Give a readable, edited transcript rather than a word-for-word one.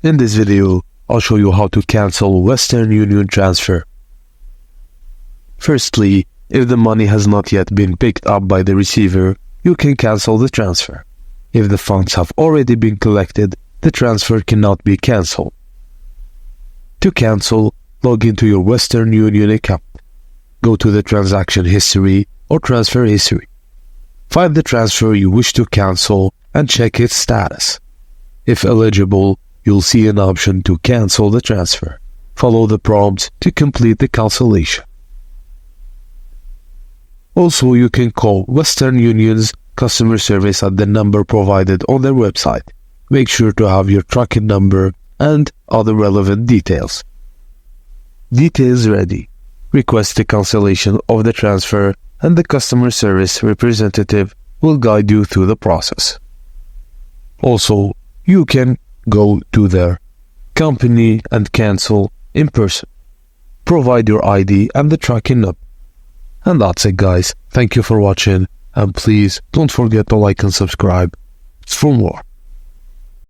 In this video, I'll show you how to cancel Western Union transfer. Firstly, if the money has not yet been picked up by the receiver, you can cancel the transfer. If the funds have already been collected, the transfer cannot be cancelled. To cancel, log into your Western Union account. Go to the transaction history or transfer history. Find the transfer you wish to cancel and check its status. If eligible, you'll see an option to cancel the transfer. Follow the prompts to complete the cancellation. Also, you can call Western Union's customer service at the number provided on their website. Make sure to have your tracking number and other relevant details. Details ready. Request the cancellation of the transfer and the customer service representative will guide you through the process. Also, you can go to their company and cancel in person. Provide your ID and the tracking number. And that's it, guys. Thank you for watching, and please don't forget to like and subscribe for more.